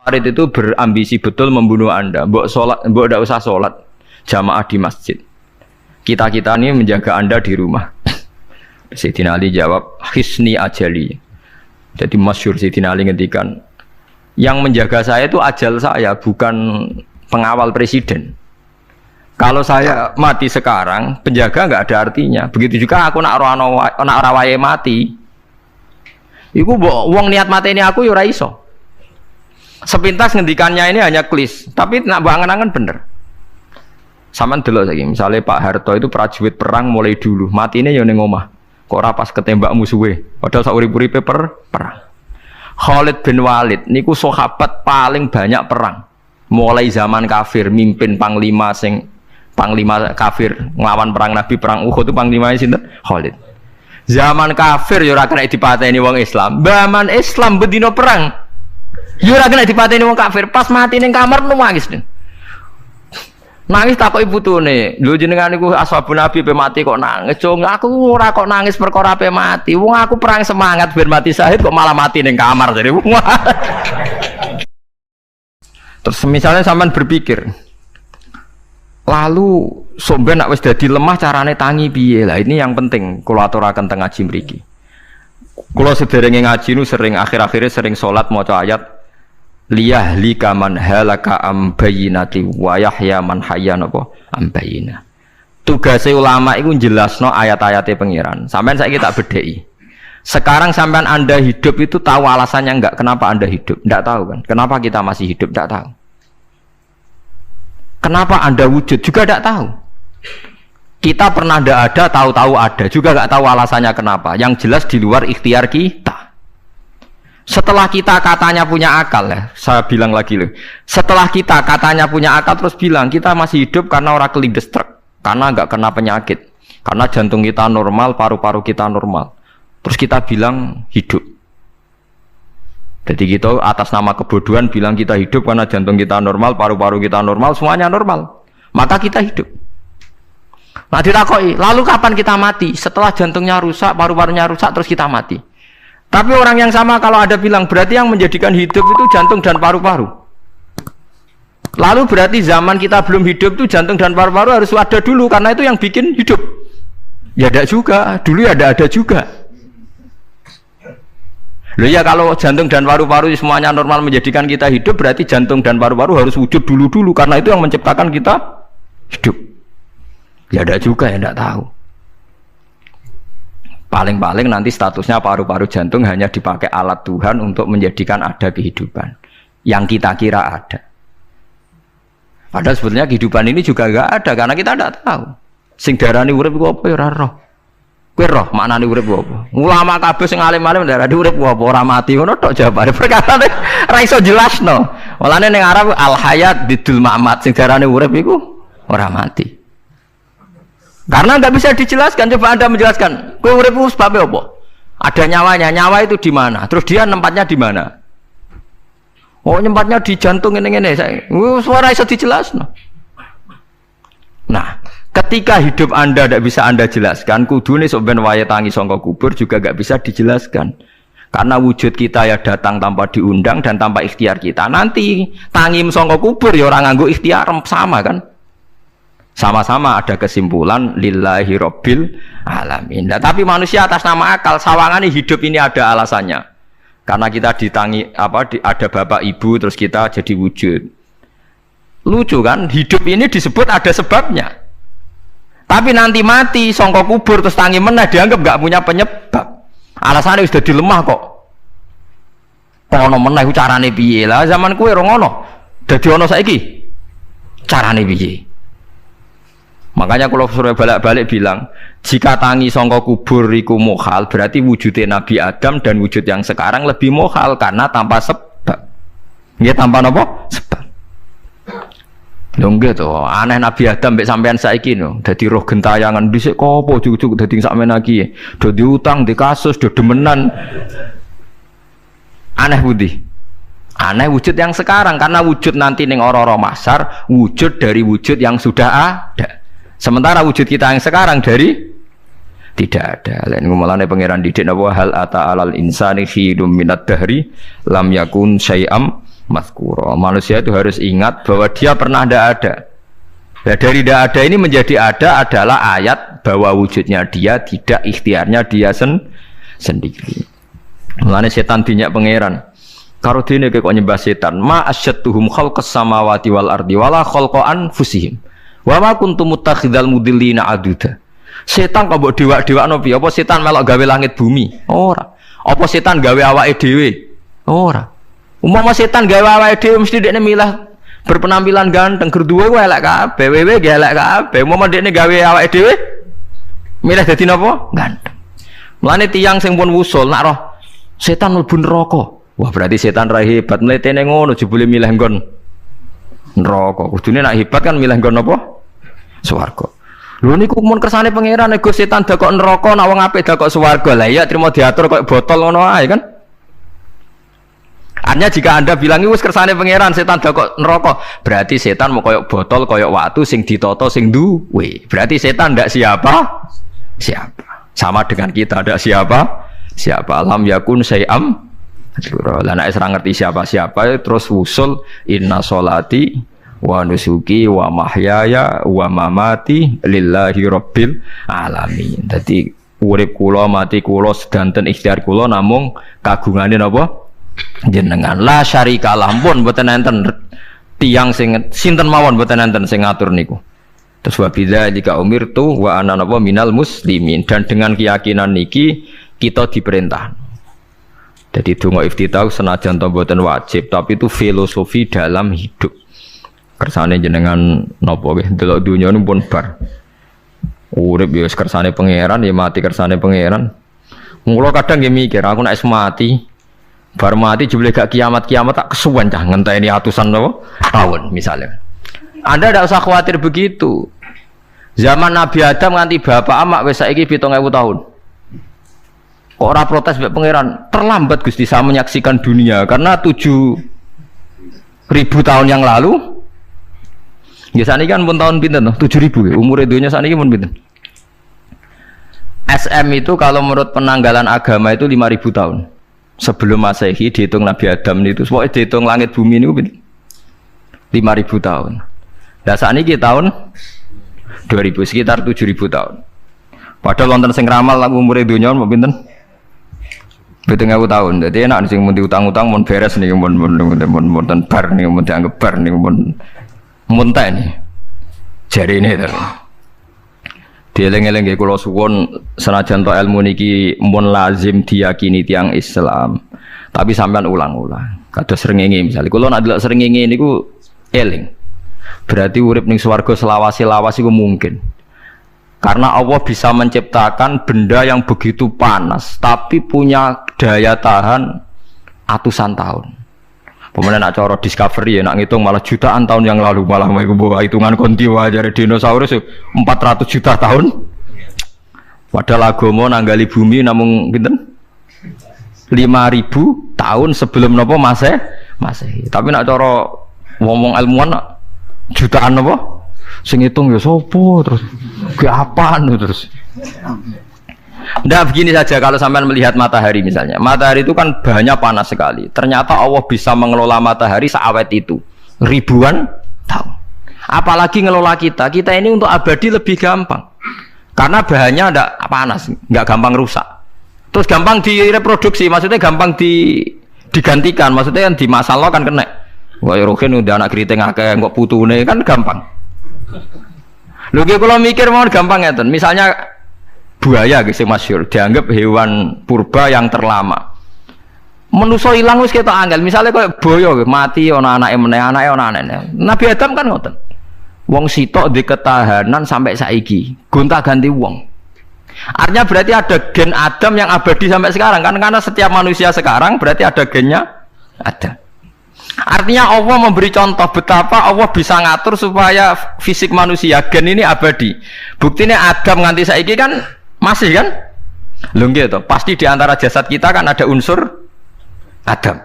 Khawarij itu berambisi betul membunuh Anda. Mbok tidak usah sholat jamaah di masjid. Kita ini menjaga Anda di rumah. Sayyidina Ali jawab, hisni ajali. Jadi masyhur Sayyidina Ali ngendikan, yang menjaga saya itu ajal saya, bukan pengawal presiden. Kalau saya mati sekarang, penjaga nggak ada artinya. Begitu juga aku nak rawaye mati. Iku wong niat mati ini aku yura iso. Sepintas ngendikannya ini hanya klis, tapi nak bangen-angen bener. Saman delok saiki, misalnya Pak Harto itu prajurit perang mulai dulu, matine ya ning omah. Kok ora pas ketembak musuhe, padahal sak urip-uripe perang. Khalid bin Walid niku sahabat paling banyak perang. Mulai zaman kafir mimpin panglima kafir nglawan perang Nabi perang Uhud itu panglimanya sinten? Khalid. Zaman kafir ya ora kena dipateni wong Islam. Zaman Islam bedino perang. Ya ora kena dipateni wong kafir, pas mati ning kamar nangis. Nangis takoki putune, lho jenengan niku ashabun Nabi pe mati kok nangis. Jong aku ora kok nangis perkara pe mati. Wong aku perang semangat ben mati syahid kok malah mati ning kamar jadi. Terus misalnya sampean berpikir, lalu somben nak wis dadi lemah carane tangi piye? Lah ini yang penting kula aturaken teng ngaji mriki. Kula sederenge ngaji nu sering akhir-akhire sering salat maca ayat liyahlika man halaka am bayyinati wa yahya man hayya napa am bayyinah. Tugase ulama iku jelasno ayat-ayate pengiran. Sampeyan saiki tak bedheki. Sekarang sampean Anda hidup itu tahu alasannya enggak? Kenapa Anda hidup? Enggak tahu kan? Kenapa kita masih hidup? Enggak tahu. Kenapa Anda wujud? Juga enggak tahu. Kita pernah enggak ada, tahu-tahu ada. Juga enggak tahu alasannya kenapa. Yang jelas di luar ikhtiar kita. Setelah kita katanya punya akal ya, saya bilang lagi loh. Setelah kita katanya punya akal terus bilang kita masih hidup karena orang kelindes truk, karena enggak kena penyakit, karena jantung kita normal, paru-paru kita normal. Terus kita bilang hidup. Jadi kita atas nama kebodohan bilang kita hidup karena jantung kita normal, paru-paru kita normal, semuanya normal. Maka kita hidup. Nah ditakoi, lalu kapan kita mati? Setelah jantungnya rusak, paru-parunya rusak, terus kita mati. Tapi orang yang sama kalau ada bilang berarti yang menjadikan hidup itu jantung dan paru-paru. Lalu berarti zaman kita belum hidup itu jantung dan paru-paru harus ada dulu karena itu yang bikin hidup. Ya ada juga, dulu ya ada juga. Loh ya kalau jantung dan paru-paru semuanya normal menjadikan kita hidup berarti jantung dan paru-paru harus wujud dulu karena itu yang menciptakan kita hidup. Ya ada juga ya enggak tahu. Paling-paling nanti statusnya paru-paru jantung hanya dipakai alat Tuhan untuk menjadikan ada kehidupan yang kita kira ada. Padahal sebetulnya kehidupan ini juga enggak ada karena kita tidak tahu. Sing darani urip iku apa ya ora roh. Kowe roh maknane urip apa? Ulama kabeh sing alim-alim darani urip apa ora mati ngono tok jawabane. Perkarane ora iso jelasno. Mulane ning Arab al hayat bidul mamat sing darani urip iku ora mati. Karena nggak bisa dijelaskan, coba Anda menjelaskan. Kowe urip sebabnya apa? Ada nyawanya, nyawa itu di mana? Terus dia nempatnya di mana? Oh, nempatnya di jantung ini. Suara bisa dijelaskan. Nah, ketika hidup Anda tidak bisa Anda jelaskan, kudune sok ben wayahe tangi saka kubur juga nggak bisa dijelaskan. Karena wujud kita ya datang tanpa diundang dan tanpa ikhtiar kita. Nanti tangi saka kubur ya orang nganggo ikhtiar sama kan? Sama-sama ada kesimpulan lillahi rabbil alamin. Nah, tapi manusia atas nama akal sawangane hidup ini ada alasannya. Karena kita ditangi ada bapak ibu terus kita jadi wujud. Lucu kan? Hidup ini disebut ada sebabnya. Tapi nanti mati sangka kubur terus tangi meneh dianggap enggak punya penyebab. Alasannya sudah dilemah kok. Kono meneh carane piye? Lah zaman kuwe ora ngono. Dadi ana saiki. Carane piye? Makanya kalau suruh balik-balik bilang jika tangi sangka kubur iku mukhal berarti wujudnya Nabi Adam dan wujud yang sekarang lebih mukhal karena tanpa sebab. Nggih tanpa napa? Sebab. Lho nggih to, aneh Nabi Adam mbek sampean saiki no. Dadi roh gentayangan dhisik kok apa juk-juk dadi sakmene iki. Do diutang, di kasus, do demenan. Aneh budi. Aneh wujud yang sekarang karena wujud nanti ning ora-ora mahsyar wujud dari wujud yang sudah ada. Sementara wujud kita yang sekarang dari tidak ada. Lain ngomongane pangeran didik napa hal ata alal insani khidum minad dahri lam yakun syai'am mazkura. Manusia itu harus ingat bahwa dia pernah tidak ada. Nah, dari tidak ada ini menjadi ada adalah ayat bahwa wujudnya dia tidak ikhtiarnya dia sendiri. Mulane setan dinyak pangeran. Karo dene kok nyembah setan. Ma asyadduhum khalqas samawati wal ardi wala khalqa anfusihim. Wa ma kuntum muttakhidal mudillina aduda. Setan kok mbok dewak-dewakno piye? Apa setan melok gawe langit bumi? Ora. Apa setan gawe awake dhewe? Ora. Umpama setan gawe awake dhewe mesti dekne milah berpenampilan ganteng, gerduwe ku elek kabeh, wewe ge elek kabeh. Umpama dekne gawe awake dhewe milih dadi napa? Ganteng. Mulane tiyang sing pun wusul nak roh setan mlebu neraka. Wah, berarti setan ra hebat, mletene ngono jebule milih nggon neraka. Kudune nak hebat kan milih nggon apa? Swarga. Lho niku mun kersane pangeran nego setan dakok neraka, nak wong apik dakok swarga. Lah iya trimo diatur koyo botol ngono ae kan. Artinya jika Anda bilang itu kersane pangeran setan dakok neraka, berarti setan mau koyok botol, koyok watu sing ditoto sing duwe. Berarti setan ndak siapa? Sama dengan kita ndak siapa? Alam yakun sayam. Lah nek ora ngerti siapa-siapa terus usul inna sholati wa nusuki wa mahyaya wa mamati lillahi rabbil alamin. Dadi urip kula mati kula sedanten ikhtiar kula namung kagungane napa? Jenengan la syarikalah pun mboten enten tiyang sing sinten mawon mboten enten sing ngatur niku. Terus wa bidzalika umirtu wa ana napa minal muslimin, dan dengan keyakinan niki kita diperintah. Jadi donga iftitah senajan to mboten wajib, tapi itu filosofi dalam hidup. Kersane jenengan napa nggih delok dunya niku pun bar. Urip ya kersane pangeran ya mati kersane pangeran. Mula kadang nggih mikir aku nek mati bar mati jebule gak kiamat-kiamat tak kesuwen cah ngenteni atusan tahun misalnya. Anda tidak usah khawatir begitu. Zaman Nabi Adam nganti bapak amak wis saiki 7.000 tahun. Kok ora protes mbek pangeran? Terlambat Gusti saya menyaksikan dunia karena 7.000 tahun yang lalu. Ya saniki kan pun tahun pinten toh? 7.000 umure dunya saniki pun pinten? SM itu kalau menurut penanggalan agama itu 5.000 tahun. Sebelum Masehi dihitung Nabi Adam itu, pokoknya dihitung langit bumi ini 5.000 tahun. Dan saat ini tahun 2000 sekitar 7.000 tahun. Padahal wonten sing ramal lagu umur dunia mau pinten? 7.000 tahun. Jadi enak sing mun diutang-utang mun beres nih mun bar nih mun dianggap bar nih mun muntah nih. Jari ini terus. Dieling-eling nggih kula suwun senajan to ilmu niki mun lazim diyakini tiyang Islam. Tapi sampean ulang-ulang. Kados srengenge misalnya kula nek delok srengenge niku eling. Berarti urip ning swarga selawase-lawas iku mungkin. Karena Allah bisa menciptakan benda yang begitu panas tapi punya daya tahan atusan tahun. Pemenang nak cara discovery ya nak ngitung malah jutaan tahun yang lalu malah bawa hitungan kontiwa dari dinosaurus 400 juta tahun. Padahal agama nanggali bumi namung pinten? 5.000 tahun sebelum napa Masehi. Tapi nak cara ngomong ilmuwan nak jutaan napa? Sing ngitung ya sopo terus ke apaan terus. Nggak begini saja kalau sampai melihat matahari misalnya. Matahari itu kan bahannya panas sekali. Ternyata Allah bisa mengelola matahari seawet itu ribuan tahun. Apalagi ngelola kita. Kita ini untuk abadi lebih gampang. Karena bahannya ada panas, nggak gampang rusak. Terus gampang direproduksi, maksudnya gampang digantikan. Maksudnya kan di masa lalu kan kena. Wah, rohin udah anak keriting akeh kok putune kan gampang. Lho kalau mikir mau gampang ya, misalnya buaya guys yang masyhur dianggap hewan purba yang terlama. Manusa ilang wis ketok angel. Misale koyo boyo mati ana anake meneh, anake ana anake. Nabi Adam kan ngoten. Wong sitok di ketahanan sampai saiki, gonta-ganti wong. Artinya berarti ada gen Adam yang abadi sampai sekarang kan, karena setiap manusia sekarang berarti ada gennya ada. Artinya Allah memberi contoh betapa Allah bisa ngatur supaya fisik manusia gen ini abadi. Buktinya Adam nganti saiki kan masih kan? Lho nggih to, pasti di antara jasad kita kan ada unsur Adam.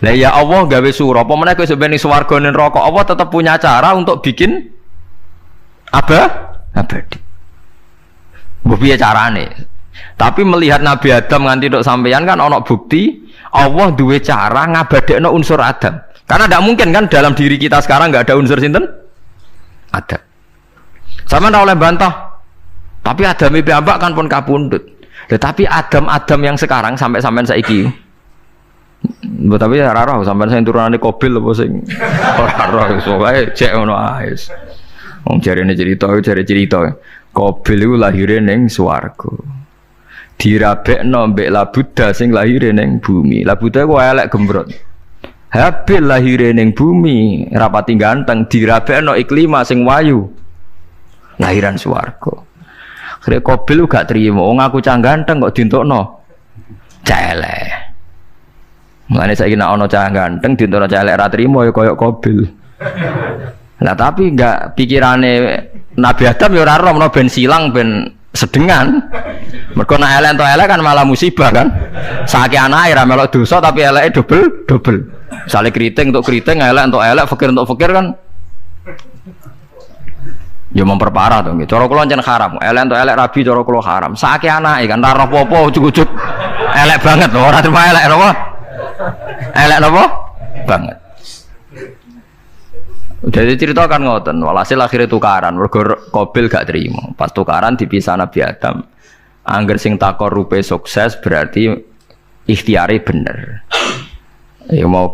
Lah ya Allah gawe sura, apa meneh kowe sampeyan ning swarga ning neraka, Allah tetap punya cara untuk bikin abadi. Mbok piye carane? Tapi melihat Nabi Adam nganti tok sampeyan kan ana bukti Allah duwe cara ngabadekno unsur Adam. Karena tidak mungkin kan dalam diri kita sekarang nggak ada unsur sinten? Adam. Sama ndak oleh bantah. Tapi Adam piyambak kan pun kapundhut. Tetapi Adam yang sekarang sampai sampean saiki. Tapi ora roh sampean sing turunane Qabil apa sing ora roh soalé cek ngono ae. Wong jarene cerita. Qabil iku lahire ning swarga. Dirabekno mbek Labuda sing lahire ning bumi. Labuda ku elek gembrot. Habil lahire ning bumi, rapati ganteng, dirabekno Iklima sing wayu. Lahiran swarga. Akhire Qabil gak trimo, wong aku cah ganteng kok dientukno cah elek. Mulane saiki nek ana cah ganteng dientukno cah elek ra trimo ya koyo Qabil. Nah tapi enggak pikirane Nabi Adam ya ora roh ben silang ben sedengan. Mergo nek elek entuk elek kan malah musibah kan. Saiki anake ra melok dosa tapi eleke dobel. Misale kriting untuk kriting, elek untuk elek, fakir untuk fakir kan. Ya memperparah to nggih. Cara kula jan haram. Elek untuk elek rabi cara kula haram. Saiki anake kan ora apa-apa ujug-ujug elek banget lho, ora terima elek napa? Elek napa? Banget. Jadi cerita kan ngoten, walhasil akhirnya tukaran, mergo Qabil gak terima. Pas tukaran dipisah Nabi Adam. Angger sing takor rupe sukses berarti ikhtiare bener. Ya mau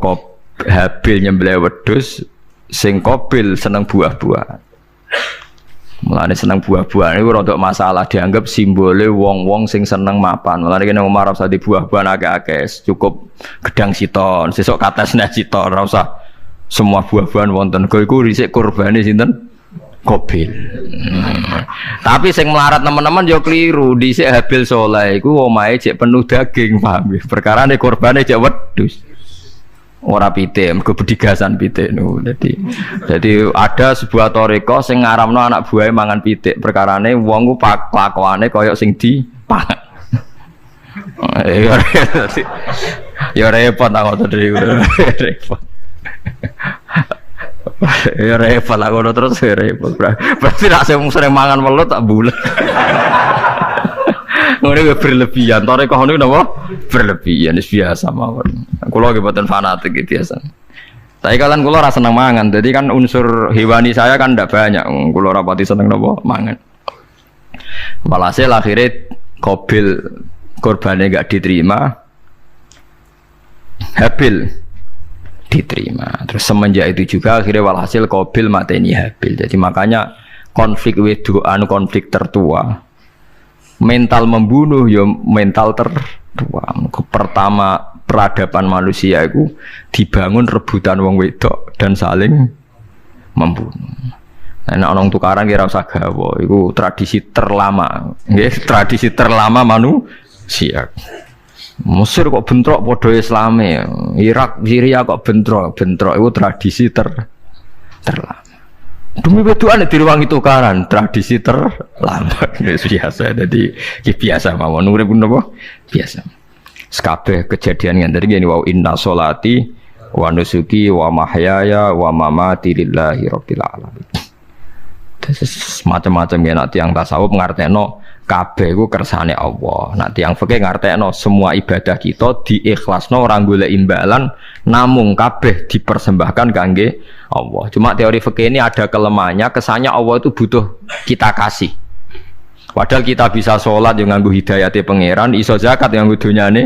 Habil nyembelih wedhus, sing Qabil seneng buah-buahan. Mulane seneng buah-buahan iku rada masalah, dianggap simbole wong-wong sing seneng mapan. Mulane kene Umar ora usah di buah-buahan akeh-akeh, cukup gedang siton, sesuk katesne siton, ora usah semua buah-buahan wonten. Iku risik kurbane sinten? Qabil. Tapi sing melarat teman-teman yo keliru, dhisik Habil saleh iku omahe cek penuh daging, paham ya? Perkarane kurbane cek wedhus. Ora pitik, mergo bedigasan pitik niku. Dadi ada sebuah thariqah sing ngaramno anak buahe mangan pitik. Perkarane wong ku kelakuane kaya sing dipangan. Ya repot tak ngoten iki. Repot. Ya repot lah ngono terus repot. Berarti nek sering mangan welut tak bulet. Ngono berlebihan. Thariqah niku napa? Berlebihan biasa mawon. Kula nggih mboten fanatik biasa. Tapi kalian kula ora seneng mangan. Jadi kan unsur hewani saya kan ndak banyak. Kula ora pati seneng napa mangan. Walhasil akhirnya Qabil korbannya enggak diterima. Habil diterima. Terus semenjak itu juga akhirnya walhasil Qabil mateni Habil. Jadi makanya konflik wedoan konflik tertua. Mental membunuh ya mental tertua. Pertama peradaban manusia itu dibangun rebutan wong wedok dan saling membunuh. Nah, orang tukaran kira usah gawa, itu tradisi terlama, nggih, tradisi terlama manusia. Mesir kok bentrok padha Islame, Irak, Syria kok bentrok itu tradisi terlama. Demi wedokan direwangi tukaran, tradisi terlama. Biasa, jadi biasa mawon urip napa? Biasa. Sekabeh kejadian ngene iki wa inna sholati wa nusuki wa mahyaya wa mamati lillahi rabbil alamin. Terus macam-macam ya nak tiyang tasawuf ngartekno kabeh iku kersane Allah. Nak tiyang fikih ngartekno semua ibadah kita diikhlasno ora golek imbalan namung kabeh dipersembahkan kangge Allah. Cuma teori fikih ini ada kelemahannya, kesannya Allah itu butuh kita kasih. Padahal kita bisa sholat yang nganggo hidayate pangeran, iso zakat yang nganggo donyane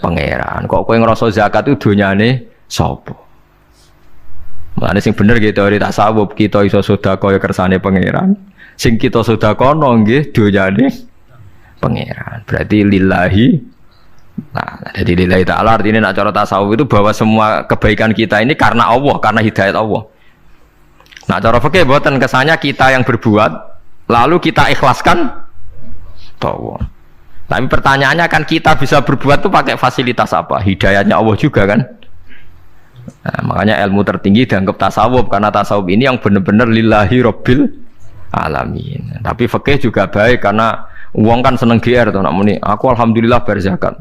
pangeran. Kok kowe ngrasa zakat itu donyane sapa? Mulane sing bener gitu teori tasawuf, kita iso sedekah ya kersane pangeran. Sing kita sedekahno nggih donyane pangeran. Berarti lillahi. Nah, jadi lillahi ta'ala artinya nak cara tasawuf itu bahwa semua kebaikan kita ini karena Allah, karena hidayat Allah. Nah, cara fikih mboten kesannya kita yang berbuat lalu kita ikhlaskan Allah. Tapi pertanyaannya kan kita bisa berbuat itu pakai fasilitas apa? Hidayatnya Allah juga kan? Nah, makanya ilmu tertinggi dianggap tasawuf karena tasawuf ini yang benar-benar lillahi rabbil alamin. Tapi fikih juga baik karena uang kan seneng GR tuh nak muni. Aku alhamdulillah berzakat.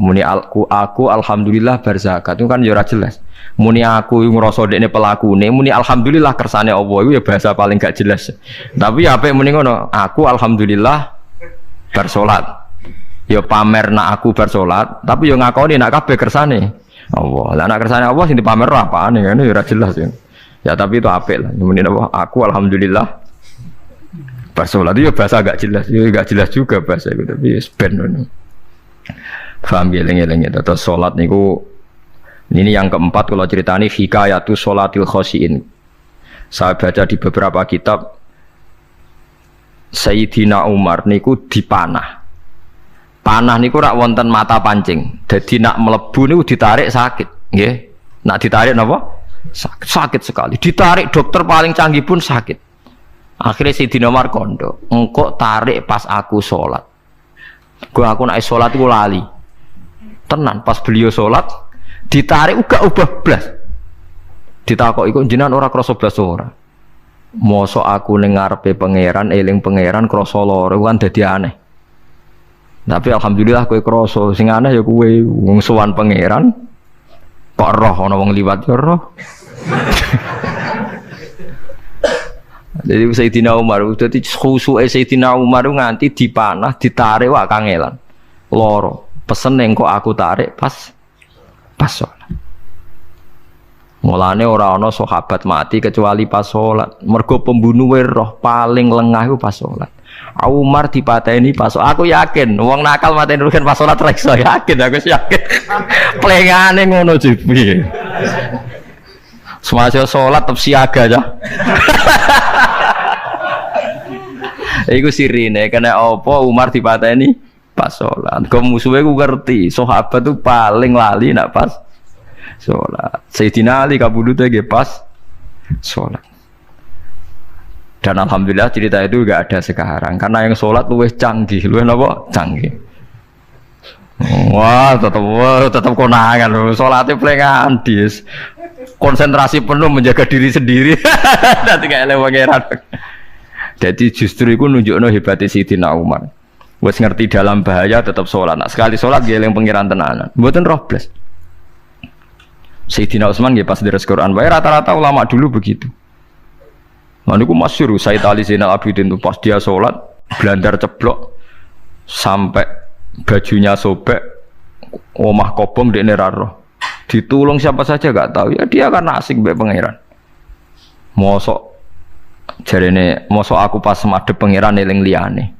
Muni aku alhamdulillah berzakat itu kan ya ora jelas. Muni aku ngrasa dekne pelakune, muni alhamdulillah kersane Allah itu ya bahasa paling gak jelas. Tapi ya apik muni ngono, aku alhamdulillah bersolat. Ya pamer nak aku bar salat, tapi yo ngakoni nak kabeh kersane Allah. Lah nak kersane Allah sing dipamer apane ngene ya ora jelas ya. Ya tapi itu apik lah. Muni apa? Aku alhamdulillah bar salat itu bahasa agak jelas, ya enggak jelas juga bahasa itu tapi ben ngono. Paham geleng-geleng ya terus salat niku ini yang keempat kalau ceritani hikayatu sholatil khosyin. Saya baca di beberapa kitab Sayyidina Umar niku dipanah. Panah niku rak wonten mata pancing. Jadi nak melebu niku ditarik sakit, nggih. Nak ditarik napa? Sakit sekali. Ditarik dokter paling canggih pun sakit. Akhirnya Sayyidina Umar kondo, engkau tarik pas aku sholat. Aku naik sholat aku lali. Tenan pas beliau sholat ditarik uga ubah blas. Ditakok iku jenengan ora krasa blas ora. Mosok aku ning ngarepe pangeran eling pangeran krasa lara kan dadi aneh. Tapi alhamdulillah kowe krasa sing aneh ya kowe wong sowan pangeran kok roh ana wong liwat ya roh. Jadi Sayyidina Umar dadi khusuke Sayyidina Umar nganti dipanah ditarik wak kangelan. Loro. Pesen ning kok aku tarik pas salat. Mulane ora ana sahabat mati kecuali pas salat. Mergo pembunuhe roh paling lengah iku pas salat. Umar dipateni pas aku yakin wong nakal mateni rugen pas salat ra iso yakin aku yakin. Plengane ngono jipi. Semasa salat tetep siaga aja. Iku sirine kena apa Umar dipateni pas salat. Kok musuhe ku ngerti, sahabat tuh paling lali nak pas salat. Sayyidina Ali kabudute nggih pas salat. Dan alhamdulillah cerita itu enggak ada sekarang karena yang salat luwih canggih, luwih napa? Canggih. Wah, tetap konangan lho. Salate plengan dis. Konsentrasi penuh menjaga diri sendiri. Nanti kayak pangeran. Jadi justru itu nunjukno hebatnya Sayyidina Umar. Wes ngerti dalam bahaya tetap sholat. Nah, sekali sholat dia yang pengiran tenanan. Mboten roh blas. Sayyidina Utsman nggih pas deres Quran wae rata-rata ulama dulu begitu. Nah niku masyhur Said Ali Zainal Abidin itu pas dia sholat blandar ceblok sampai bajunya sobek, omah kobong dekne ra roh. Ditulung siapa saja enggak tahu. Ya dia karena asik mbek pangeran. Mosok jarene mosok aku pas madhep pangeran eling liyane.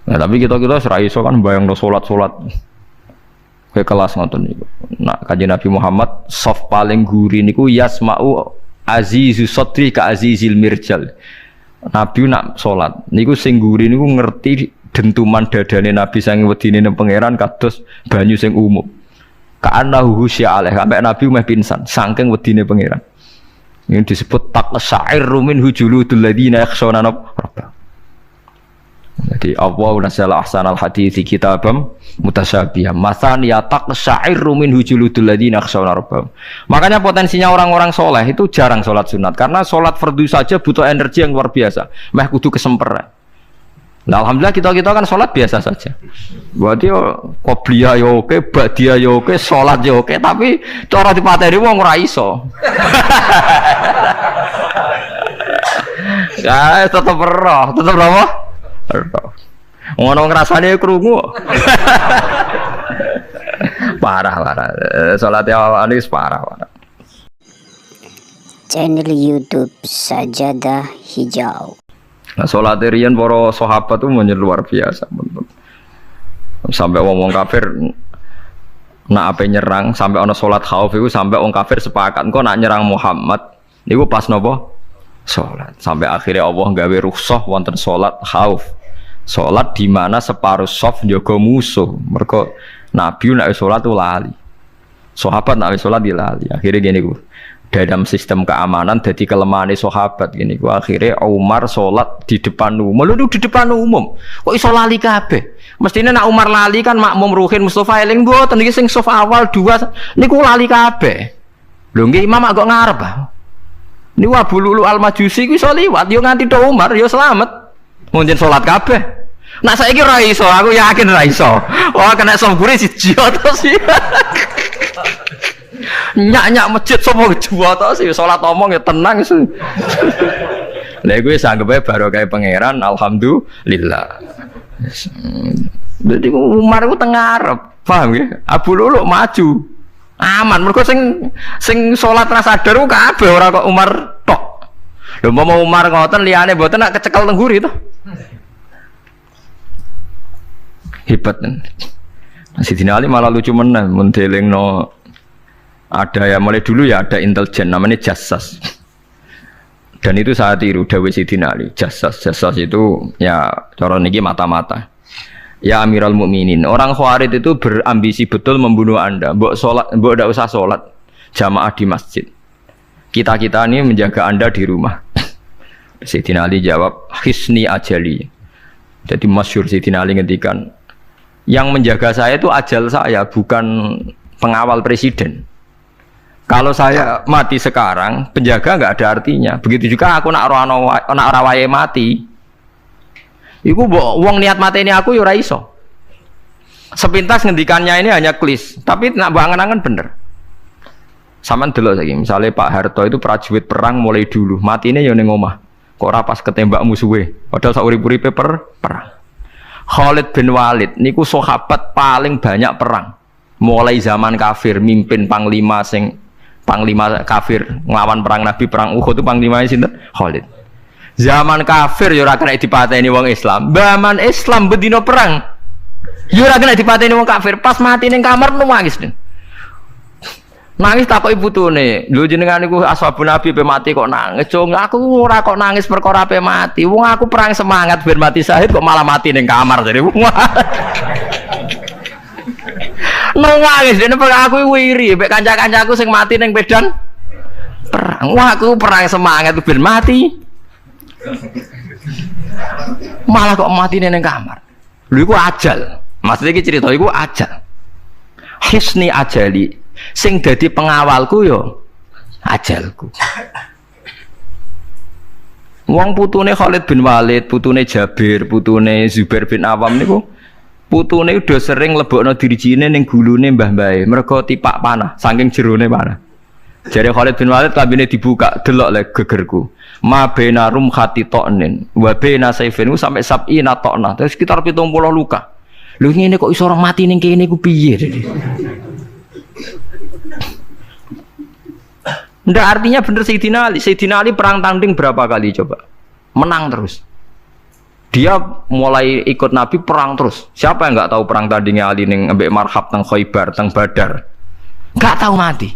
Nah, tapi kita ora iso kan bayangno salat-salat ke kelas ngoten niku. Nah, Kanjeng Nabi Muhammad soft paling guri niku yasma'u azizu sadri ka azizil mirjal. Nabi nak salat niku sing guri niku ngerti dentuman dadane Nabi saking wedine nang pangeran kados banyu sing umum. Ka'annahu husya alaih sampai Nabi meh pingsan saking wedine pangeran. Ini disebut taqsa'irru minhu juludul ladzina yakhshawna rabbahum. Jadi Allah nazzala ahsanal hadithi kitabam mutasyabiham mathan ya taqsa'irru minhu juludul ladzina yakhshawna rabbahum. Makanya potensinya orang-orang soleh itu jarang sholat sunat karena sholat fardu saja butuh energi yang luar biasa. Meh kudu kesemper. Nah, alhamdulillah kita kan sholat biasa saja. Berarti qobliyah ya oke, ba'diyah ya oke, sholat ya oke, tapi cara dipateni wong ora iso. Ya, tetep roh, tetep apa? Roh. Ngono ngrasane krungu. Parah. Sholat ya anis parah. Channel YouTube Sajadah Hijau. Nah, sholat riyen para sahabat itu luar biasa. Sampai wong kafir nak ape nyerang, sampai ana sholat khauf itu sampai wong kafir sepakat kok nak nyerang Muhammad niku pas napa? Sholat. Sampai akhirnya Allah gawe rukhsah wonten sholat khauf. Sholat di mana separuh shaf njaga musuh. Mergo Nabi nek sholat itu lali. Sahabat nek sholat dilali. Akhirnya gini ku. Dalam sistem keamanan jadi kelemahan sahabat gini gua akhirnya Umar sholat di depan umum lu di depan umum kok iso lali kabeh mestinya nak Umar lali kan makmum Ruhin Mustafa eling mboten iki sing saf awal dua niku lali kabeh lho nggih imam kok ngarep niku Abu Lulu Al-Majusi ku iso liwat yo nganti do Umar yo selamat munjen sholat kabeh nak saiki ra iso aku yakin ra iso wah kena sombure siji to sih nyak masjid sapa juwa to sih salat omong ya tenang sih. Lha kuwi sanggepe baru kae pangeran alhamdulillah. Jadi Umar itu tengah Arab, paham ya? Abu Lu'lu' maju, aman. Mereka sing sholat rasa sadar ku kabeh ora kok Umar tok. Lho mau Umar ngoten liyane mboten nak kecekel tengguri to. Hebat kan. Sidina Ali malah lucu menan mendelingno ada ya mulai dulu ya ada intelijen namanya jassas. Dan itu saya tiru dawuh Sidina Ali. Jassas itu ya cara niki mata-mata. Ya Amirul Mukminin, orang Khawarij itu berambisi betul membunuh Anda. Mbok ndak usah sholat jamaah di masjid. Kita ini menjaga Anda di rumah. Sayyidina Ali jawab, "Hisni ajali." Jadi masyhur Sayyidina Ali ngendikan, yang menjaga saya itu ajal saya, bukan pengawal presiden. Kalau saya mati sekarang, penjaga nggak ada artinya. Begitu juga aku nak ora wae mati. Iku wong niat mati ini aku ya ora iso. Sepintas ngendikannya ini hanya klis, tapi nak bangen-angen bener. Saman delok saiki, misalnya Pak Harto itu prajurit perang mulai dulu, matine ya ning omah. Kok ora pas ketembak musuhe, padahal sak urip-uripe perang. Khalid bin Walid niku sahabat paling banyak perang. Mulai zaman kafir mimpin panglima kafir nglawan perang Nabi perang Uhud itu panglimanya sinten? Khalid. Zaman kafir ya ora kena dipateni wong Islam. Zaman Islam bedino perang. Ya ora kena dipateni wong kafir. Pas mati ning kamar nangis. Nangis takoki putune. Lho jenengan niku ashabun Nabi pe mati kok nangis. Jong aku ora kok nangis perkara pe mati. Wong aku perang semangat ben mati syahid kok malah mati ning kamar jare. Nangis dene aku wiri mek kanca-kancaku sing mati ning medan perang. Wah aku perang semangat ben mati. Malah kok mati neng kamar. Lu iku ajal. Maksudnya iki cerita iku ajal. Hisni ajali. Sing dadi pengawalku yo ajalku. Wong putune Khalid bin Walid, putune Jabir, putune Zubair bin Awam niku putune udah sering lebokno dirijine ning gulune mbah-mbahe. Mergo tipak panah, saking jerone panah. Jare Khalid bin Walid kabine dibuka, delok le gegerku. Ma baina rumhati to'nin wa baina saifin sampai sab'ina to'na. Terus sekitar 70 luka. Lho ngene kok iso orang mati ning kene ku piye? Ndak artinya bener Sayyidina Ali. Sayyidina Ali perang tanding berapa kali coba? Menang terus. Dia mulai ikut Nabi perang terus. Siapa yang enggak tahu perang tandingnya Ali ning ambek Marhab teng Khaibar, teng Badar? Enggak tahu mati.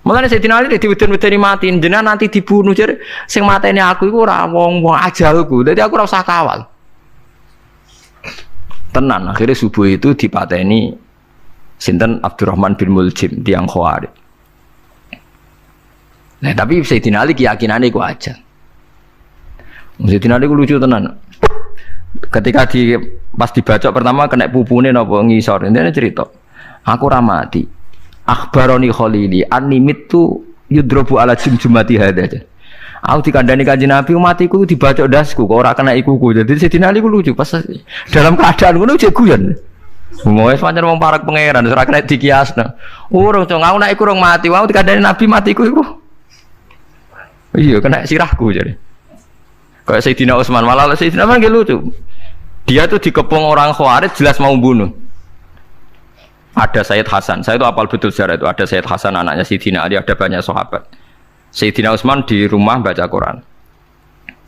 Mulane Sayyidina Ali diweden-wedeni mati, jenengan nanti dibunuh jare sing mateni aku iku ora wong ajalku. Dadi aku ora usah kawal. Tenan akhirnya subuh itu dipateni sinten Abdurrahman bin Muljim tiang Khawarij. Nah, tapi Sayyidina Ali keyakinannya iku ajal. Sayyidina Ali ku lucu tenan. Ketika pas dibacok pertama kena pupune napa ngisor. Intine cerita. Aku ora mati. Akhbaroni Khalili animit tu yudrobu ala jumjumati hada. Aku dikandani Kanjeng Nabi matiku dibacok dasku kok ora kena ikuku. Jadi Sayyidina Ali ku lucu pas dalam keadaan ngono cek guyon. Moe pancen wong parek pangeran ora kena dikiasno. Urung cong aku nek iku urung mati, aku dikandani Nabi matiku iku. Iya kena sirahku jadi. Kayak Sayyidina Utsman malah Sayyidina Utsman lucu. Dia tuh dikepung orang Khawarij jelas mau bunuh. Ada Sayyid Hasan, saya itu apal betul sejarah itu. Ada Sayyid Hasan anaknya Sayyidina Ali, ada banyak sahabat. Sayyidina Utsman di rumah baca Quran.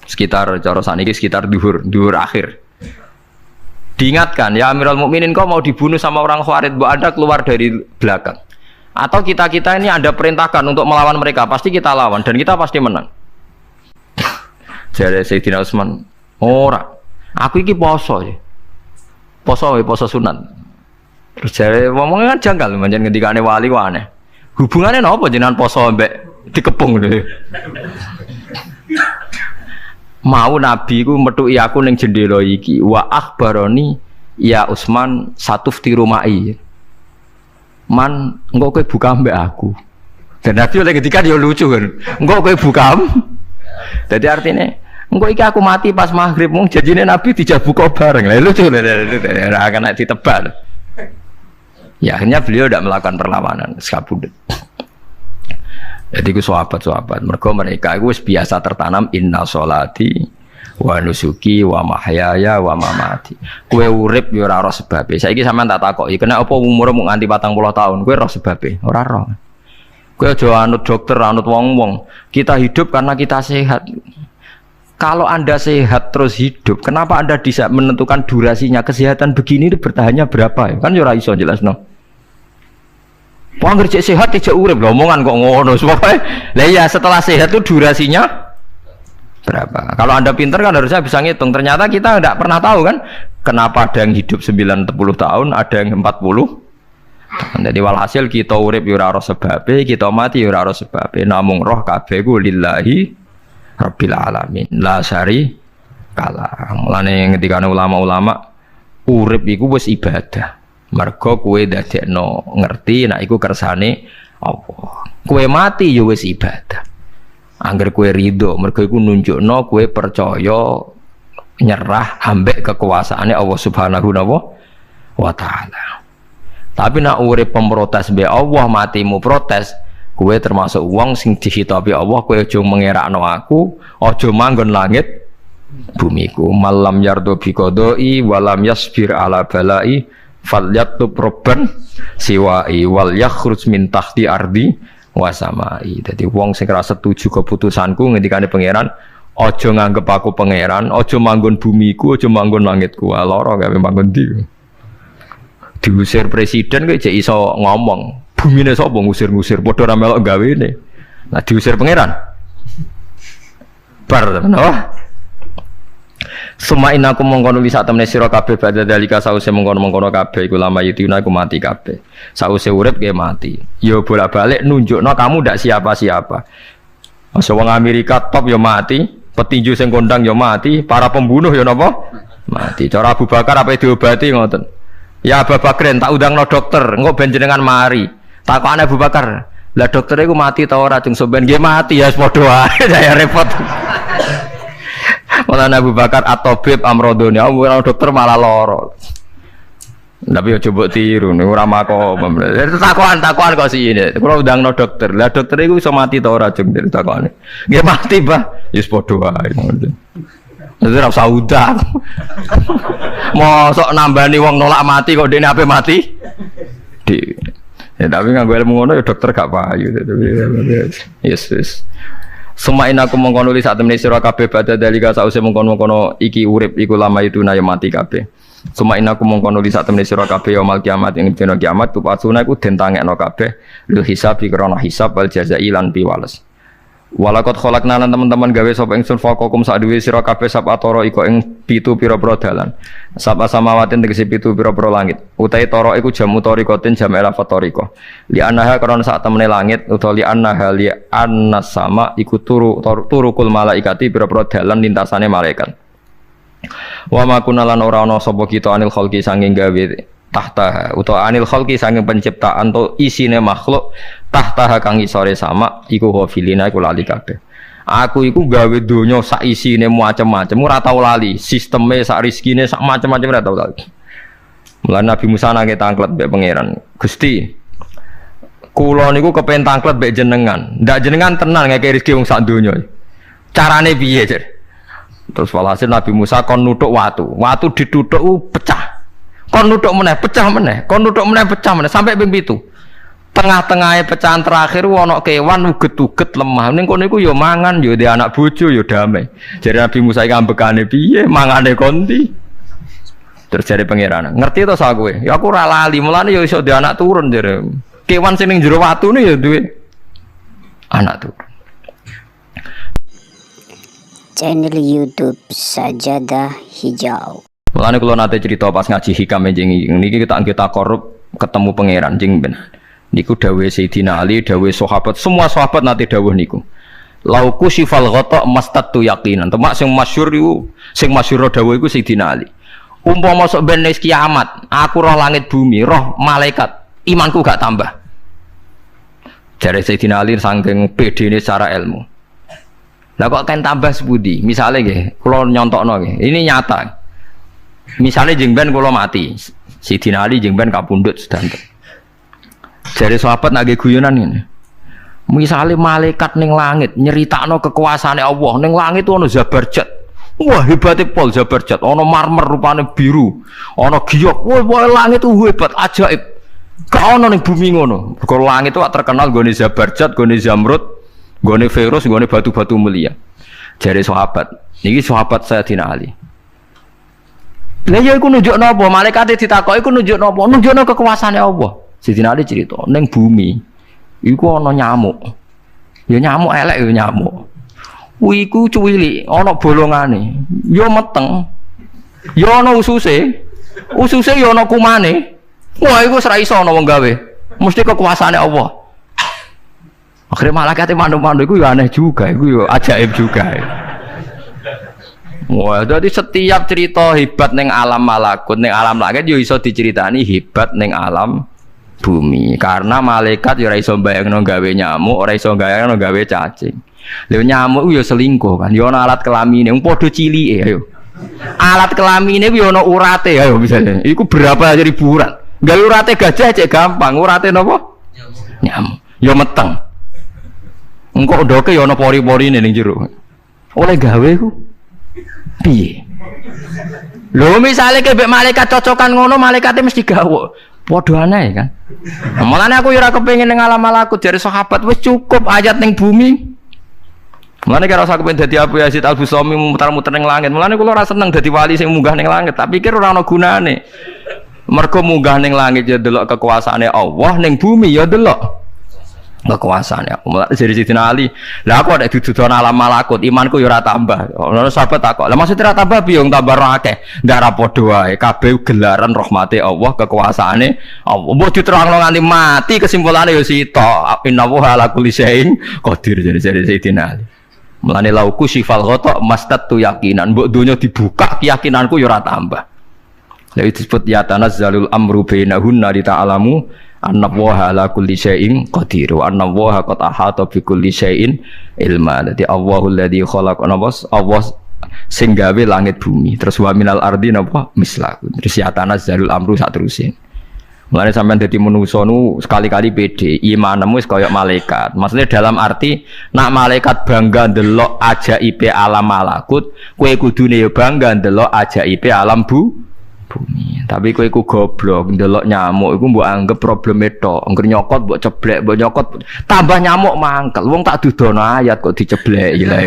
Sekitar cara saniki sekitar duhur akhir. Diingatkan, ya Amirul Mukminin kau mau dibunuh sama orang Khawarij, Bu Anda keluar dari belakang. Atau kita ini Anda perintahkan untuk melawan mereka, pasti kita lawan dan kita pasti menang. Jadi Sayyidina Utsman, ora. Aku iki poso ya. Poso sunat. Terus jare ngomongnya kan janggal, pancen ngendikane wali ku aneh. Hubungannya napa jenengan poso mbek dikepung lho. Mau Nabi ku metuki aku ning jendela iki, wa akhbaroni ya Utsman satufti rumai. Man, engko kowe buka mbek aku. Dan Nabi oleh ketika dia lucu kan. Engko kowe buka. Jadi artinya engko iki aku mati pas maghrib mung janjine Nabi dijak buka bareng. Lah lucu ora kena ditebal. Ya akhirnya beliau tidak melakukan perlawanan, sekabudut. Jadi itu sahabat-sahabat, mereka itu biasa tertanam inna sholati wa nusuki wa mahyaya wa mamati. Kowe urip ya ora roh sebabe. Saiki sampean tak takoki, kena apa umurmu nganti 40 tahun? Kowe roh sebabe? Ora roh. Kowe aja anut dokter, anut wong-wong. Kita hidup karena kita sehat. Kalau Anda sehat terus hidup, kenapa Anda bisa menentukan durasinya? Kesehatan begini itu bertahannya berapa? Kan ya ora iso jelasno. Wong kerja sehat tidak urip lho, omongan kok ngono. Lah iya, setelah sehat itu durasinya berapa? Kalau Anda pintar kan harusnya bisa ngitung. Ternyata kita tidak pernah tahu kan kenapa ada yang hidup 90 tahun, ada yang 40. Jadi walhasil kita urip ya ora sebabe, kita mati ya ora sebabe. Namung roh kabeh ku lillahi rabbil alamin. La syari kala. Mulane ketika ulama-ulama urip iku wis ibadah. Mergo kowe dadekno ngerti nek iku kersane Allah. Kowe mati ya wis ibadah. Angger kowe ridho, mergo iku nunjukno kowe percaya nyerah ambek kekuasaane Allah Subhanahu wa taala. Tapi nek urip pemprotes be Allah, matimu protes, kowe termasuk wong sing dihitabi Allah, kowe aja mengerakno aku, aja manggon langit bumiku. Malam yardo bi qodoi walam yasbir ala balai falyatub robban siwai wal yakhruj min tahti ardi wasamai. Jadi wong sing ora setuju keputusanku ngendikane pangeran, aja nganggep aku pangeran, aja manggon bumiku, aja manggon langitku. Lara gawe manggon ndi. Diusir presiden kok jek iso ngomong. Bumine sapa ngusir-ngusir padha ora melok gawene. Nah diusir pangeran. Bar temen oh. Suma inaku mengkono wisata temne sira kabeh badha dalika sause mengkono-mengkono kabeh iku lama yutuna iku mati kabeh. Sause urip ge mati. Ya bolak-balik nunjukno kamu ndak siapa-siapa. Masa wong Amerika top ya mati, petinju sing kondang ya mati, para pembunuh ya napa? Mati. Cara Abu Bakar apa diobati ngoten. Ya Abu Bakar tak undangno dokter, engko ben jenengan mari. Takokane Abu Bakar, lah dokter iku mati ta ora? Jeng sampean nggih mati ya padha wae saya repot. Malah Abu Bakar at-tabib amrodoni, orang dokter malah loro. Tapi coba tiru, nih ora makom. Takuan kok sih ini. Kalau udah no dokter, lah dokter itu bisa mati tau racun dari takuan. Dia mati bah, yus podo aja. Jadi rasa udah. Mau sok nambani wong nolak mati kok dia apa mati? Di. Ya tapi nggak gue ilmu ngono ya dokter gak payu. Yes. Semain aku mengkono li saat temene sira kabeh badha dalika sause mengkono-mengkono iki urip iku lama itu na ya mati kabeh. Semain aku mengkono li saat temene sira kabeh yaumul kiamat ing dina kiamat tupasuna iku den tangekno kabeh lil hisab krana hisab wal jazai lan piwales. Walakot kholakna lan teman-teman gawe sapa ingsun faqakum sak duwe sira kabeh sapatara iku ing pitu pira-pira dalan. Sapa samawatin tegese pitu pira-pira langit. Utahe tara iku jamu tarikatin jam ela fatarika. Li anaha karena sak temene langit utawa li anaha li annas sama iku turukul malaikati pira-pira dalan lintasane malaikat. Wa ma kunalan ora ana sapa kita anil khalqi sanging gawe tahta utawa anil khalqi sanging penciptaan to isine makhluk tahta kang isore sama iku hafilina iku lali kabeh. Aku iku gawe donya sak isine macam-macam ora tau lali, sisteme sak rezekine sak macam-macam ora tau lali. Mulane Nabi Musa nangke tangklet mbek pangeran. Gusti, kula niku kepen tangklet mbek jenengan. Ndak jenengan tenan ngeke rezeki wong sak donya. Carane piye, Cer? Terus walhasil Nabi Musa kon nuthuk watu. Watu dituthuk pecah. Kon nuthuk meneh, pecah meneh. Kon nuthuk meneh, pecah meneh sampai ping 7. Tengah-tengahnya pecahan terakhir ana kewan uget-uget lemah. Ning kono iku ya mangan, ya di anak bojo ya damai. Jadi Nabi Musa iki ambekane piye? Mangane konti. Terus jare pangeran, ngerti to sak kowe? Ya aku ora lali, mulane ya iso di anak turun jare. Kewan sing ning jero watune ya duwe anak turun. Channel YouTube Sajadah Hijau. Mulane kula nate cerita pas ngaji hikam niki kita korup ketemu pangeran jeng ben. Niku dawuh Sayyidina Ali, dawuh sahabat, semua sahabat nate dawuh niku. Lauku sifal ghata mastatu yaqinan. Temak sing masyhur iku, sing masyhur dawuh iku Sayyidina Ali. Umpama sok ben kiamat, aku roh langit bumi, roh malaikat, imanku gak tambah. Jare Sayyidina Ali saking pedene secara ilmu. Lah kok kan tambah sepundi? Misale nggih, kula nyontokno nggih. Ini nyata. Misale jeng ben kula mati, Sayyidina Ali jeng ben kapundhut sedanten. Jare sahabat nggih guyonan ngene. Misale malaikat ning langit nyeritakno kekuasaane Allah, ning langit ono Zabarjat. Wah hebatnya Paul Zabarjat, ono marmer rupane biru, ono giok, wah langit itu hebat, ajaib. Gak ono ning bumi ngono. Kalau langit itu terkenal gone Zabarjat, gone Zamrud, gone Feroz, gone batu-batu mulia. Jare sahabat, niki sahabat Sayyidina Ali. Lah ya iku nunjukno apa? Malaikat ditakoki iku nunjukno apa? Nunjukno kekuasaane Allah. Sayyidina Ali cerita, ning bumi iku ana nyamuk. Ya nyamuk elek ya nyamuk. Iku cuwili, ana bolongane. Ya meteng. Ya ana ususe. Ususe ya ana kumane. Wah iku wis ra iso ana wong gawe. Mesti kekuasaane Allah. Akhirnya malaikat mandu-mandu iku ya aneh juga, iku ya ajaib juga. Wah, jadi setiap cerita hebat ning alam malakut, ning alam langit yo iso diceritani hebat ning alam bumi. Karena malaikat ya ora iso bayangno gawe nyamuk, ora iso bayangno gawe cacing. Lha nyamuk yo selingkuh kan, yo ana alat kelamine, wong padha cilike ayo. Alat kelamine ku yo ana urate ayo misalnya. Iku berapa ribu urat. Gawe urate gajah cek gampang, urate napa? Nyamuk. Yo meteng. Engko ndoke yo ana pori-porine ning jero. Oleh gawe ku piye? Lho misale kebek malaikat cocokan ngono, malaikate mesti gawe. Padha aneh kan. Mulane aku yo ora kepengin ning alam malakut jare sahabat wis cukup ayat ning bumi. Mulane kira usah kepengin dadi Abu Yazid Al-Bustami muter-muter ning langit. Mulane kula ora seneng dadi wali sing munggah ning langit, tak pikir ora ana gunane. Mergo munggah ning langit ya delok kekuasaane Allah, ning bumi ya delok kekuasaannya. Mulai dari Sayyidina Ali, lah aku ada dudukan alam malakut, imanku yo ora tambah. Ono sahabat takok, lah maksudnya ora tambah piye wong tambah akeh. Ndak ra padha wae, kabeh gelaran rahmate Allah, kekuasaane Allah. Mbok diterangno nganti mati kesimpulannya yo sitok. Innahu ala kulli syai'in qadir dari Sayyidina Ali. Mulane lauku sifal ghata mastatu yakinan, mbok donya dibuka keyakinanku yo ora tambah. Lha disebut ya tanazzalul amru bainahunna li ta'lamu anna Allaha ala kulli syai'in qadir wa anna Allaha qad ahata bi kulli syai'in ilma. Dadi Allahul ladzi khalaqa Allah sing gawe langit bumi. Terus wa minal ardi napa mislahu. Terus ya tanazzalul amru sak terusin. Mulane sampean dadi manusa nu sekali-kali pede, imanmu wis kaya malaikat. Maksudnya dalam arti nak malaikat bangga ndelok ajaibe alam malakut, kowe kudune ya bangga ndelok ajaibe alam bumi. Tapi kowe iku goblok ndelok nyamuk iku mbok anggap probleme tok. Engger nyokot mbok ceblek, mbok nyokot tambah nyamuk mangkel. Wong tak dudono ayat kok diceblek iki lha.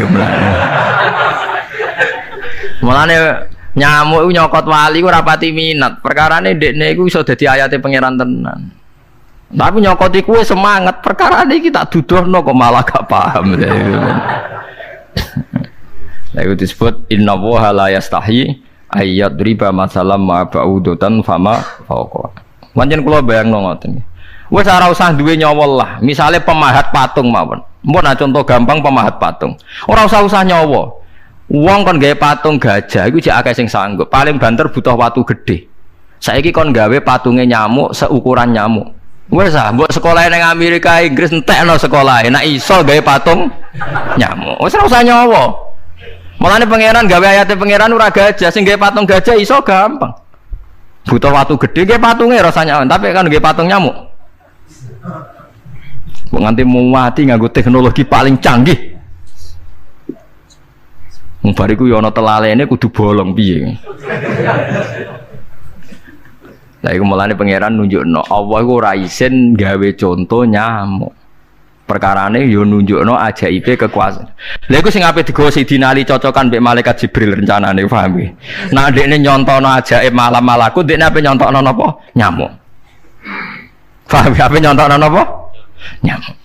Mulane nyamuk iku nyokot wali ku ora pati minat. Perkarane ndekne iku iso dadi ayate pangeran tenan. Tapi nyokot iku semangat. Perkarane iki tak dudono kok malah gak paham. Lha iku disebut innallaha la yastahi ayat riba masalam ma ba'udutan fama fauqa. Pancen kula bayangno ngoten. Wis ora usah duwe nyawa lah. Misale pemahat patung mawon. Mbok nak contoh gampang pemahat patung. Ora usah nyawa. Wong kon gawe patung gajah iku jek akeh sing sanggup. Paling banter butuh watu gede. Saiki kon gawe patunge nyamuk seukuran nyamuk. Wis ah mbok sekolah ning Amerika Inggris entekno sekolah. Nek iso gawe patung nyamuk. Wis ora usah nyawa. Mulane pangeran gawe ayate pangeran ora gajah, sing gawe patung gajah iso gampang. Butuh watu gede gawe patunge rasanya, tapi kan gawe patung nyamuk. Kok nganti mati nganggo teknologi paling canggih. Wong bariku ya ana telalene kudu bolong piye. Lah iku mulane pangeran nunjukno Allah iku ora isin gawe contoh nyamuk. Perkarane yo nunjukno ajaibe kekuasaan. Lha iku sing ape digawa Sayyidina Ali cocokan mbek malaikat Jibril rencanane paham nggih. Nek dekne nyontono ajaib malam malakut, dekne ape nyontokno napa? Nyamuk. Paham ape nyontokno napa? Nyamuk.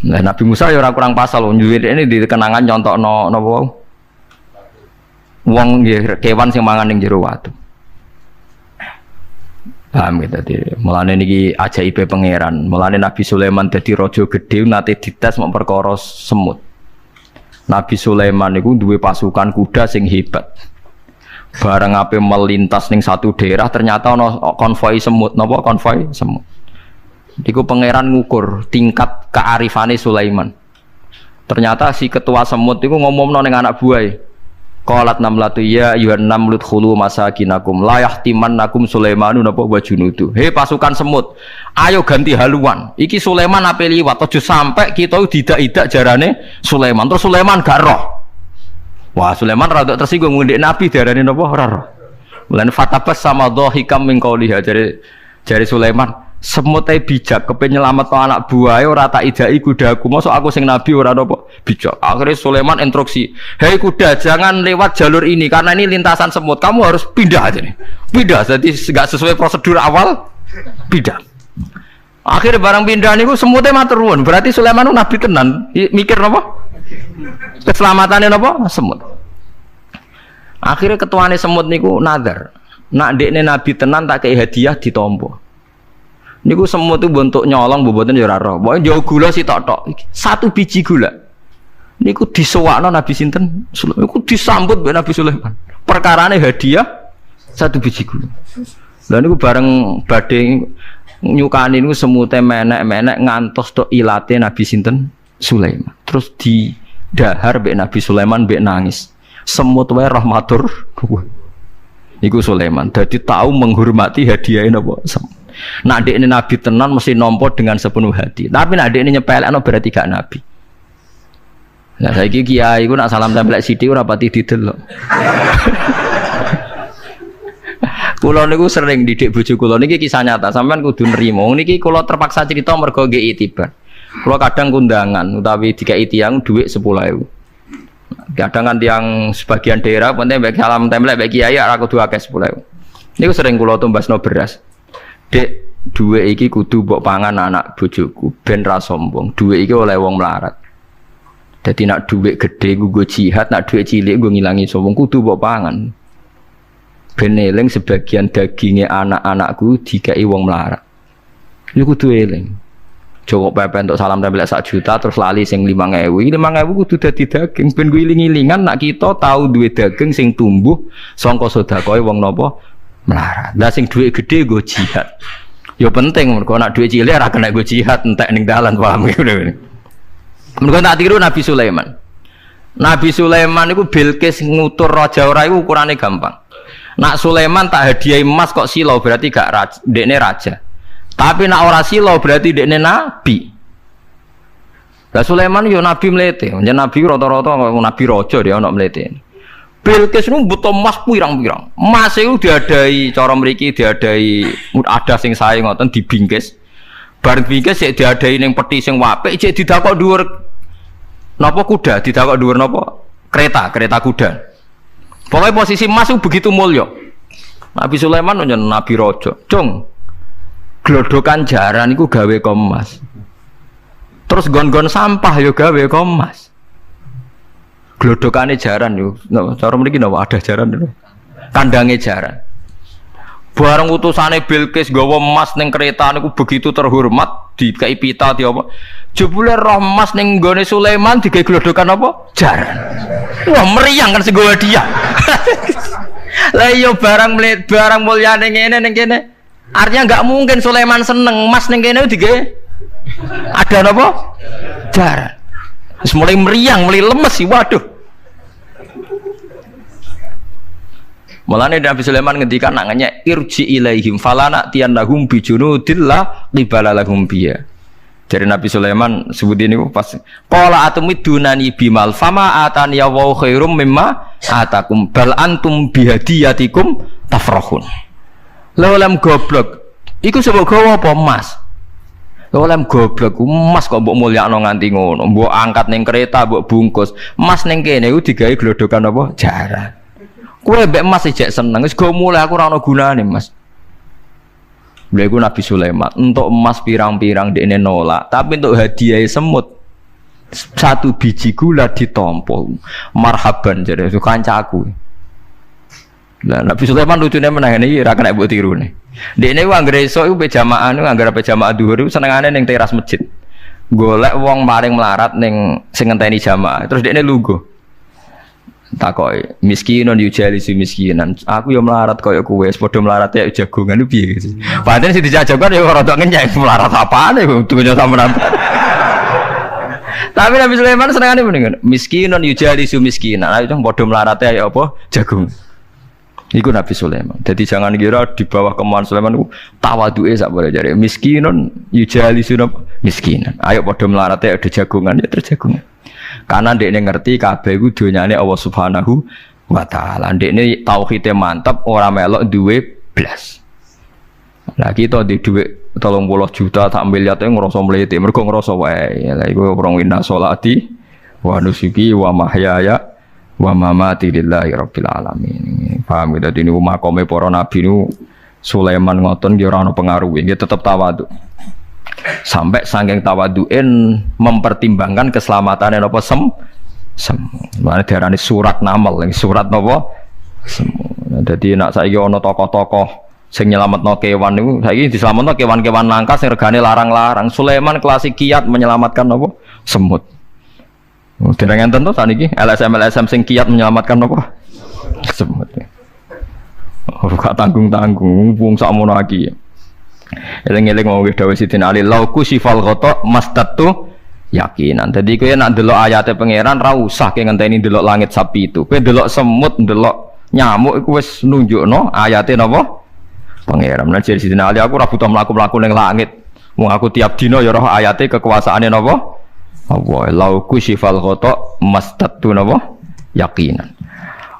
Nah, Nabi Musa ya ora kurang pasal ini di kenangan nyontokno napa wae. Wong nggih kewan sing mangan ning jero watu. Paham gitu tadi. Mulane niki ajaibe pangeran. Mulane Nabi Sulaiman dadi raja gedhe nate dites memperkara semut. Nabi Sulaiman niku duwe pasukan kuda sing hebat. Bareng ape melintas ning satu daerah ternyata ana konvoi semut. Napa konvoi semut? Niku pangeran ngukur tingkat kearifane Sulaiman. Ternyata si ketua semut niku ngomongno ning anak buahe. Qalat namlatu ya ayyuhan namlut khulu masakinakum la yahtimannakum Sulaimanu napa wa junudu. He pasukan semut, ayo ganti haluan. Iki Sulaiman ape liwat aja sampai kita didak-idak jarane Sulaiman. Terus Sulaiman gak roh. Wah, Sulaiman rada tersinggung ngundek Nabi diarani napa ora roh. Mulane fatabas sama dhahikam min qauliha jare Sulaiman, semut ae bijak kepen nyelametno anak buahe ora tak idai kudaku. Mosok aku sing nabi ora napa bijak. Akhirnya Sulaiman instruksi, "Hei kuda, jangan lewat jalur ini karena ini lintasan semut. Kamu harus pindah aja nih." Pindah, jadi enggak sesuai prosedur awal, pindah. Akhirnya barang pindah niku semutnya matur nuwun. Berarti Sulaiman nabi tenan. Mikir napa? Keselamatannya napa? Semut. Akhirnya ketuane semut niku nazar. Nak ndekne nabi tenan tak kei hadiah ditampa. Niku semut itu bentuk nyolong mboten ya ora roh. Pokoke jauh gula sitok-tok. Satu biji gula. Niku disewakno Nabi sinten? Sulaiman. Niku disambut mbek Nabi Sulaiman. Perkarane hadiah satu biji gula. Lah niku bareng badhe nyukani niku semute menek-menek ngantos tok ilate Nabi sinten? Sulaiman. Terus didahar mbek Nabi Sulaiman mbek nangis. Semut wae rahmatur. Iku Sulaiman. Dadi tahu menghormati hadiah napa? Nak dekne nabi tenan mesti nampa dengan sepenuh hati. Tapi nak dekne nyepelekno berarti gak nabi. Nah saiki kiai iku nak salam tempel sithik ora pati didelok. Kula niku sering didik bojo kula niki kisah nyata, sampean kudu nrimo. Niki kula terpaksa cerita mergo nggih itibar. Kula kadang kondangan utawi dikai tiyang dhuwit 10.000. Kadang kan tiyang sebagian daerah penting baik salam tempel baik kiai ora kudu akeh 10.000. Niku sering kula tumbasno beras. Dek, dhuwit iki kudu mbok pangan anak bojoku ben ra sombong. Dhuwit iki oleh wong melarat. Dadi nak dhuwit gedhe nggo jihad, nak dhuwit cilik nggo ngilangi sombong kudu mbok pangan. Ben eling sebagian daginge anak-anakku dikai wong melarat. Iku kudu eling. Joko pepen untuk salam tempel 1 juta terus lali sing 5.000. 5.000 kudu dadi daging ben ku iling-ilingan nak kita tahu duwe daging sing tumbuh saka sedekahe wong napa melarat. Lah sing dhuwit gedhe nggo jihad. Ya penting mergo nak dhuwit cilik ora kena nggo jihad entek ning dalan paham ngene. Mergo tak tiru Nabi Sulaiman. Nabi Sulaiman iku Bilqis ngutur raja ora iku ukurane gampang. Nak Sulaiman tak hadiah emas kok silau berarti gak raja, dekne raja. Tapi nak ora silau berarti dekne nabi. Lah Sulaiman yo nabi mlete, njen nabi rata-rata nabi raja dia ana mlete. Bilqis nu butuh emas pirang-pirang. Emas iku diadai cara mriki diadai ada sing sae ngoten dibingkis. Bar bingkis sik diadai ning peti sing apik sik didakok dhuwur napa kuda, didakok dhuwur napa kereta kuda. Pokoknya posisi emas itu begitu mulya. Nabi Sulaiman nyen nabi raja. Cung. Glodokan jaran iku gawe emas. Terus gon-gon sampah yo gawe emas. Glodokane jaran yo. Cara mriki napa ada jaran lho. Kandange jaran. Bareng utusane Bilqis nggawa emas ning kereta niku begitu terhormat, dikai pita di apa. Jebule roh emas ning nggone Sulaiman digawe glodokan apa? Jaran. Wah, meriang kan sing gawe dia. Lah yo barang mulyane ngene ning kene. Artinya enggak mungkin Sulaiman seneng emas ning kene digawe ada napa? Jaran. Wis mulai meriang, mulai lemes sih, waduh. Mulane Nabi Sulaiman ngendikan nanganya irji ilaihim falana tiyanahum bijunudillah qibala lahum biya. Dari Nabi Sulaiman sebut ini pas qala atumidunani bimal fama atani wa khairum mimma atakum bal antum bihadiyatikum tafrahun. Lawalam goblok iku sebab gawa apa emas. Lawalam goblok emas kok mbok mulyakno nganti ngono, mbok angkat ning kereta mbok bungkus. Emas ning kene iku digawe glodokan apa? Jaran. Kowe mbek emas ijek seneng wis go mulai aku ora ono gunane Mas. Lha iku Nabi Sulaiman untuk emas pirang-pirang dekne nolak, tapi untuk hadiah semut 1 biji gula ditampa. Marhaban jare itu kancaku. Lah Nabi Sulaiman lucune meneh iki ora kena mbok tirune. Dekne ku anggere esuk iku pejamaah niku anggere pejamaah dhuwur iku senengane ning teras masjid. Golek wong maring melarat ning sing ngenteni jamaah. Terus dekne lungguh. Takoki miskinon yujalisu miskinan. Aku yo melarat koyo kowe, padha melarat ya jagongan piye gitu. Padahal sing dijajokan yo rada ngenyek melarat apane dunya sampean. Tapi Nabi Sulaiman senengane mendingan miskinon yujalisu miskinan. Ayo padha melarat ya apa jagung. Iku Nabi Sulaiman. Jadi jangan kira di bawah kemauan Sulaiman ku tawaduke sak boleh jare miskinon yujalisu miskinan. Ayo padha melarat ya ada jagongan ya terjagungan. Karena ndekne ngerti kabeh iku donyane Allah Subhanahu wa taala. Ndekne tauhide mantep ora melok duwe blas. Lah kita di dhuwit 30 juta tak miliar ngrasa mlete mergo ngrasa wae. Lah iku orang inna sholati wa nusuki wa mahyaya wa mamati lillahi rabbil alamin. Paham gitu dene makome para nabi niku Sulaiman ngoten nggih ora ana pengaruhe, nggih tetep tawadhu. Sampai saking tawadhuin mempertimbangkan keselamatan napa mana diarani surat namal, surat napa semu. Dadi nek saiki ana tokoh-tokoh sing nyelametno kewan niku saiki diselametno kewan-kewan langka sing regane larang-larang. Sulaiman klasik kiat menyelamatkan napa semut. Dereng enten to saniki LSM sing kiat menyelamatkan napa semut. Ora tanggung-tanggung wong sakmono iki. Eling-eling mau wis dawuh Sidin Ali lauku sifal ghata mastatu yakinan. Dadi kowe nek ndelok ayate pangeran ra usah ke ngenteni ndelok langit sapi itu. Kowe ndelok semut, ndelok nyamuk iku wis nunjukno ayate napa pangeran. Lan jadi Sidin Ali aku ora butuh mlaku-mlaku ning langit. Wong aku tiap dina ya roh ayate kekuasaane napa? Allah lauku sifal ghata mastatu napa yakinan.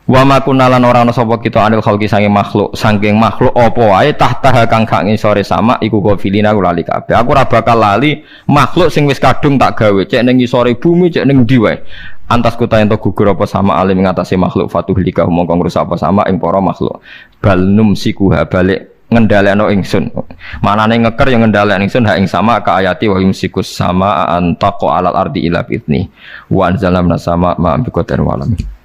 Wa ma kunalan ora ana sapa kita anil khalqi saking makhluk apa wae tahta kang gak ngisore sama iku kafilina lali kabeh. Aku ora bakal lali makhluk sing wis kadung tak gawe cek ning ngisore bumi cek ning ndi wae. Antas kuta ento gugur apa sama alim ngatasi makhluk fatuhlika mongko ngrusak apa sama ing para makhluk. Bal numsikuha balik ngendhalekno ingsun. Manane ngeker yang ngendhalekno ingsun ha ing sama ka ayati wa yumsikus sama antaqa alal ardi ila fitni. Wa anzalna sama ma bi qadir walamin.